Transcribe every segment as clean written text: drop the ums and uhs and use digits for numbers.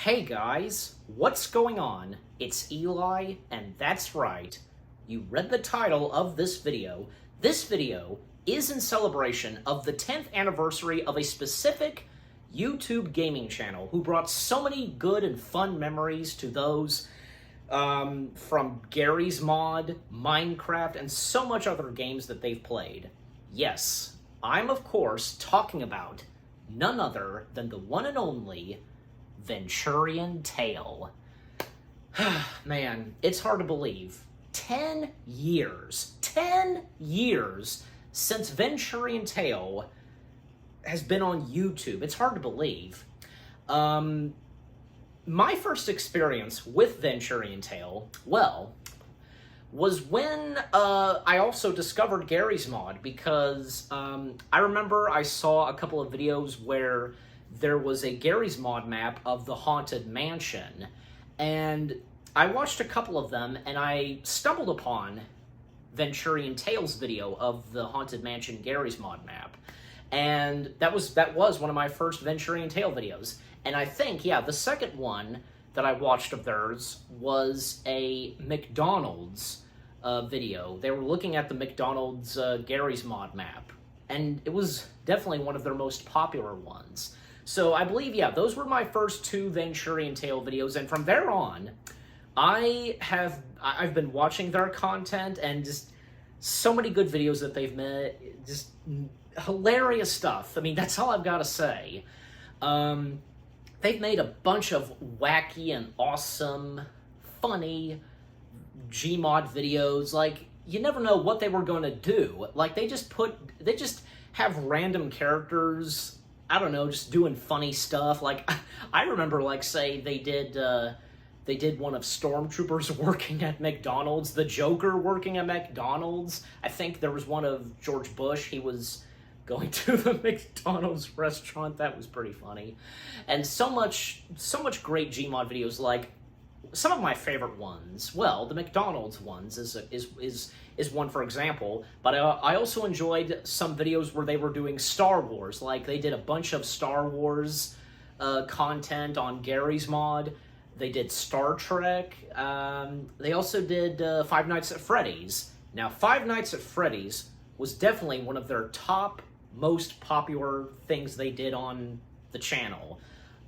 Hey guys, what's going on? It's Eli, and that's right. You read the title of this video. This video is in celebration of the 10th anniversary of a specific YouTube gaming channel who brought so many good and fun memories to those from Garry's Mod, Minecraft, and so much other games that they've played. Yes, I'm of course talking about none other than the one and only Venturiantale. Man, it's hard to believe. 10 years. 10 years since Venturiantale has been on YouTube. It's hard to believe. My first experience with Venturiantale, well, was when I also discovered Garry's Mod, because I remember I saw a couple of videos where there was a Garry's Mod map of the Haunted Mansion, and I watched a couple of them, and I stumbled upon Venturiantale's video of the Haunted Mansion Garry's Mod map, and that was one of my first Venturiantale videos. And I think, yeah, the second one that I watched of theirs was a McDonald's video. They were looking at the McDonald's Garry's Mod map, and it was definitely one of their most popular ones. So I believe, yeah, those were my first two Venturiantale videos, and from there on, I've been watching their content, and just so many good videos that they've made, just hilarious stuff. I mean, that's all I've got to say. They've made a bunch of wacky and awesome, funny Gmod videos. Like, you never know what they were going to do. Like, they just have random characters, I don't know, just doing funny stuff. Like, I remember, like, say, they did one of Stormtroopers working at McDonald's, the Joker working at McDonald's. I think there was one of George Bush. He was going to the McDonald's restaurant. That was pretty funny. And so much great Gmod videos. Like, some of my favorite ones, well, the McDonald's ones is one, for example, but I also enjoyed some videos where they were doing Star Wars. Like, they did a bunch of Star Wars content on Garry's Mod. They did Star Trek. They also did Five Nights at Freddy's. Now, Five Nights at Freddy's was definitely one of their top, most popular things they did on the channel.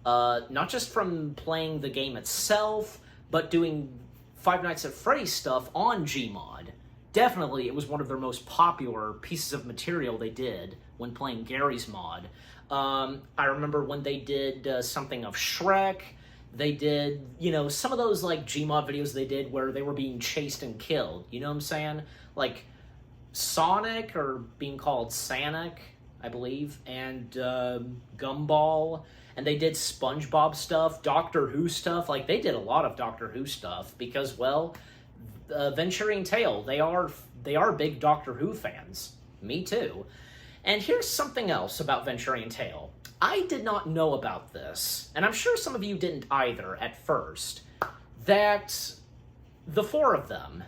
Not just from playing the game itself, but doing Five Nights at Freddy's stuff on Gmod. Definitely, it was one of their most popular pieces of material they did when playing Garry's Mod. I remember when they did something of Shrek. They did, some of those, like, Gmod videos they did where they were being chased and killed. You know what I'm saying? Like, Sonic, or being called Sanic, I believe, and Gumball. And they did SpongeBob stuff, Doctor Who stuff. Like, they did a lot of Doctor Who stuff because, well, Venturiantale, they are big Doctor Who fans. Me too. And here's something else about Venturiantale. I did not know about this, and I'm sure some of you didn't either at first, that the four of them,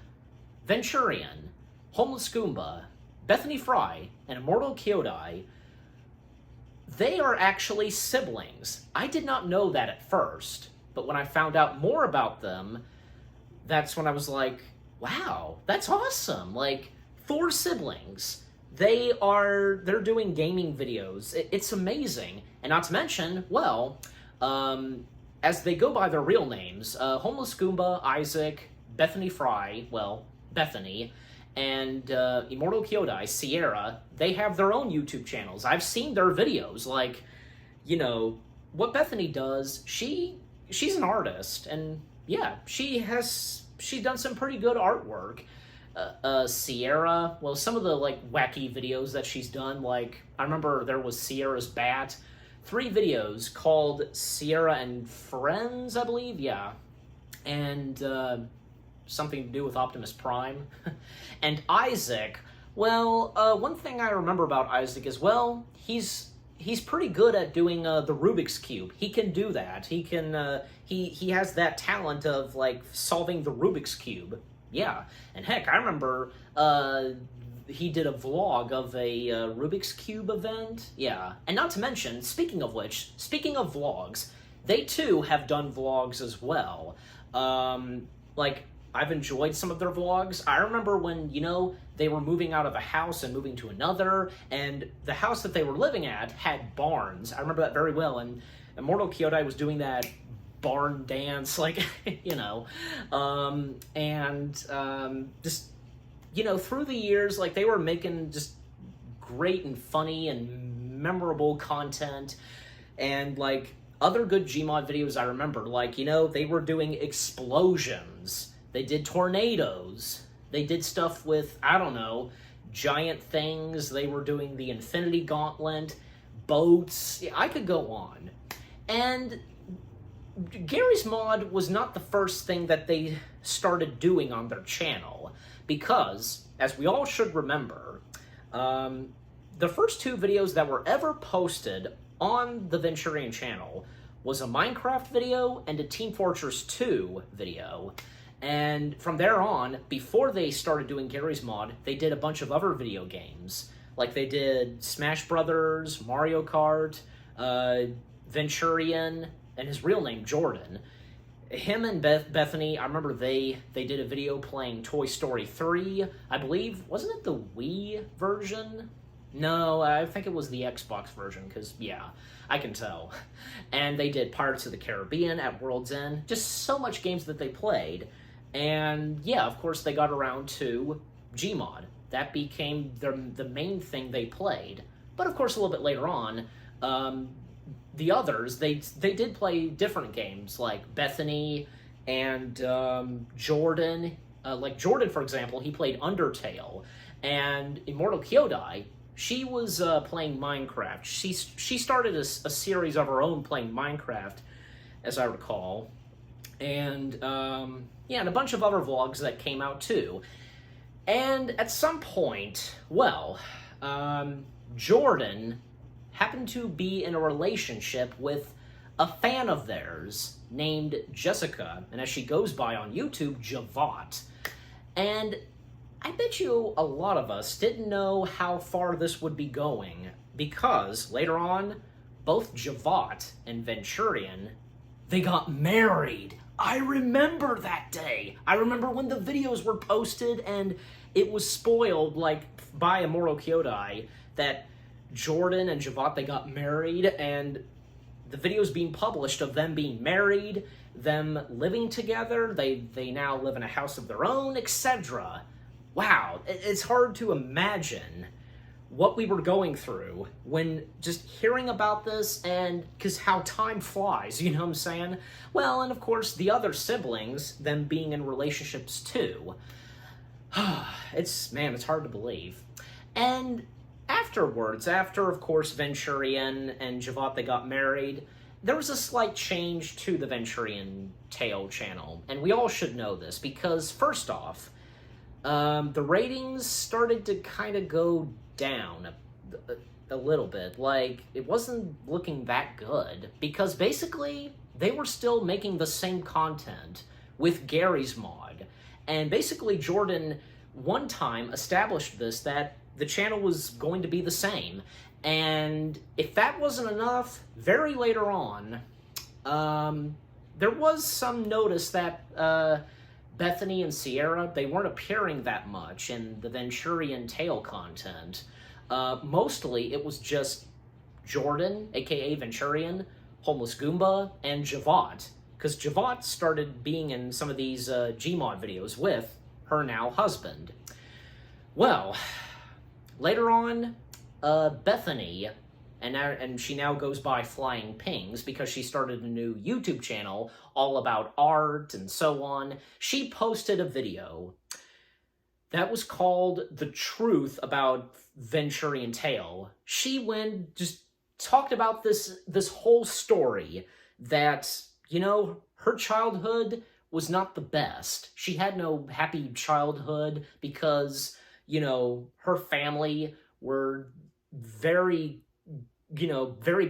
Venturian, Homeless Goomba, Bethany Fry, and Immortal Kyodai, they are actually siblings. I did not know that at first, but when I found out more about them, that's when I was like, wow, that's awesome. Like, 4 siblings. They're doing gaming videos. It's amazing. And not to mention, well, as they go by their real names, Homeless Goomba, Isaac, Bethany Fry, well, Bethany, and Immortal Kyodai, Sierra, they have their own YouTube channels. I've seen their videos. Like, what Bethany does, she's an artist, and yeah, she's done some pretty good artwork. Sierra, well, some of the, like, wacky videos that she's done, like, I remember there was Sierra's Bat, 3 videos called Sierra and Friends, I believe, yeah, and something to do with Optimus Prime. And Isaac, well, one thing I remember about Isaac is, well, he's pretty good at doing the Rubik's Cube. He can do that. He can, he has that talent of, like, solving the Rubik's Cube. Yeah, and heck, I remember he did a vlog of a Rubik's Cube event. Yeah, and not to mention, speaking of vlogs, they too have done vlogs as well. Like, I've enjoyed some of their vlogs. I remember when, you know, they were moving out of a house and moving to another, and the house that they were living at had barns. I remember that very well, and Immortal Kyodai was doing that barn dance, like, you know, just, you know, through the years, like, they were making just great and funny and memorable content, and, like, other good Gmod videos I remember, like, you know, they were doing explosions, they did tornadoes, they did stuff with, I don't know, giant things, they were doing the Infinity Gauntlet, boats, yeah, I could go on. And Garry's Mod was not the first thing that they started doing on their channel, because, as we all should remember, the first two videos that were ever posted on the Venturian channel was a Minecraft video and a Team Fortress 2 video. And from there on, before they started doing Garry's Mod, they did a bunch of other video games. Like, they did Smash Brothers, Mario Kart, Venturian, and his real name, Jordan. Him and Bethany, I remember they did a video playing Toy Story 3. I believe, wasn't it the Wii version? No, I think it was the Xbox version, because, yeah, I can tell. And they did Pirates of the Caribbean at World's End. Just so much games that they played. And, yeah, of course, they got around to Gmod. That became the main thing they played. But, of course, a little bit later on, the others, they did play different games, like Bethany and Jordan. Like Jordan, for example, he played Undertale. And Immortal Kyodai, she was playing Minecraft. She started a series of her own playing Minecraft, as I recall. And, yeah, and a bunch of other vlogs that came out, too. And at some point, well, Jordan happened to be in a relationship with a fan of theirs named Jessica, and as she goes by on YouTube, Javat. And I bet you a lot of us didn't know how far this would be going, because later on, both Javat and Venturian, they got married. I remember that day. I remember when the videos were posted and it was spoiled, like, by Immortal Kyodai, that Jordan and Javat, they got married, and the videos being published of them being married, them living together, they now live in a house of their own, etc. Wow, it's hard to imagine what we were going through when just hearing about this, and because how time flies, you know what I'm saying? Well, and of course, the other siblings, them being in relationships too. It's hard to believe. And afterwards, after, of course, Venturian and Javat, they got married, there was a slight change to the Venturiantale channel. And we all should know this, because first off, the ratings started to kind of go down a little bit. Like, it wasn't looking that good, because basically, they were still making the same content with Garry's Mod. And basically, Jordan, one time, established this, that the channel was going to be the same. And if that wasn't enough, very later on, there was some notice that Bethany and Sierra, they weren't appearing that much in the Venturiantale content. Mostly, it was just Jordan, aka Venturian, Homeless Goomba, and Javat. Because Javat started being in some of these Gmod videos with her now husband. Well, later on, Bethany, and she now goes by Flying Pings because she started a new YouTube channel all about art and so on. She posted a video that was called The Truth About Venturiantale. She just talked about this whole story that, you know, her childhood was not the best. She had no happy childhood because, you know, her family were very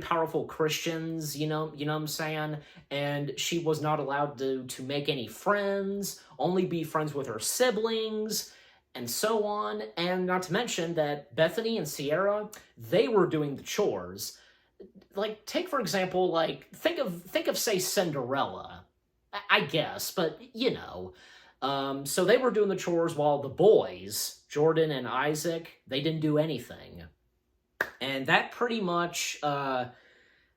powerful Christians, you know what I'm saying? And she was not allowed to make any friends, only be friends with her siblings, and so on. And not to mention that Bethany and Sierra, they were doing the chores. Like, take for example, like, think of say Cinderella, I guess, but you know. So they were doing the chores while the boys, Jordan and Isaac, they didn't do anything. And that pretty much,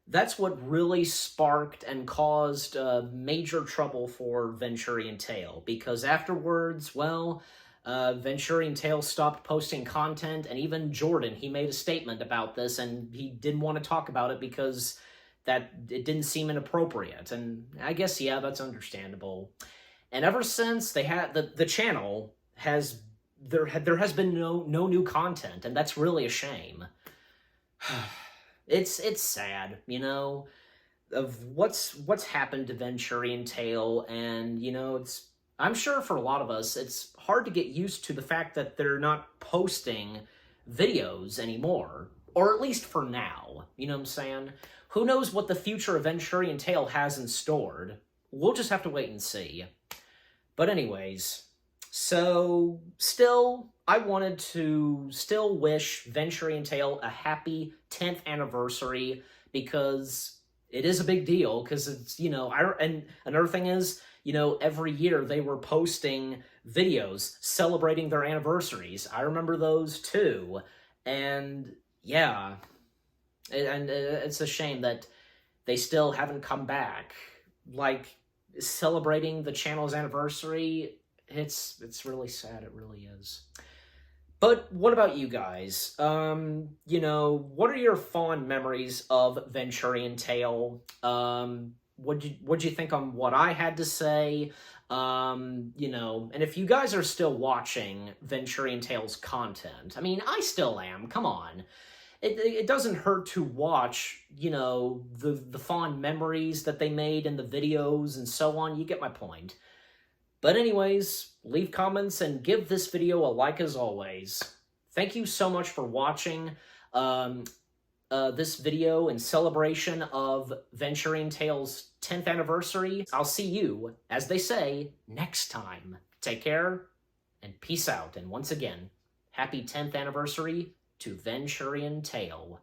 that's what really sparked and caused major trouble for Venturiantale, because afterwards, well, Venturiantale stopped posting content, and even Jordan, he made a statement about this, and he didn't want to talk about it because that it didn't seem inappropriate. And I guess, yeah, that's understandable. And ever since they had the channel has there has been no new content, and that's really a shame. It's sad, you know, of what's happened to Venturiantale, and you know, I'm sure for a lot of us it's hard to get used to the fact that they're not posting videos anymore, or at least for now. You know what I'm saying? Who knows what the future of Venturiantale has in store? We'll just have to wait and see. But anyways, so still, I wanted to still wish Venturiantale a happy 10th anniversary, because it is a big deal, because it's, you know, and another thing is, you know, every year they were posting videos celebrating their anniversaries. I remember those too. And yeah, and it's a shame that they still haven't come back. Like, celebrating the channel's anniversary, it's really sad, it really is. But what about you guys? You know, what are your fond memories of Venturiantale? What'd you think on what I had to say? You know, and if you guys are still watching Venturiantale's content, I mean, I still am, come on. It doesn't hurt to watch, you know, the fond memories that they made in the videos and so on. You get my point. But anyways, leave comments and give this video a like as always. Thank you so much for watching this video in celebration of Venturiantale's 10th anniversary. I'll see you, as they say, next time. Take care and peace out. And once again, happy 10th anniversary to Venturiantale.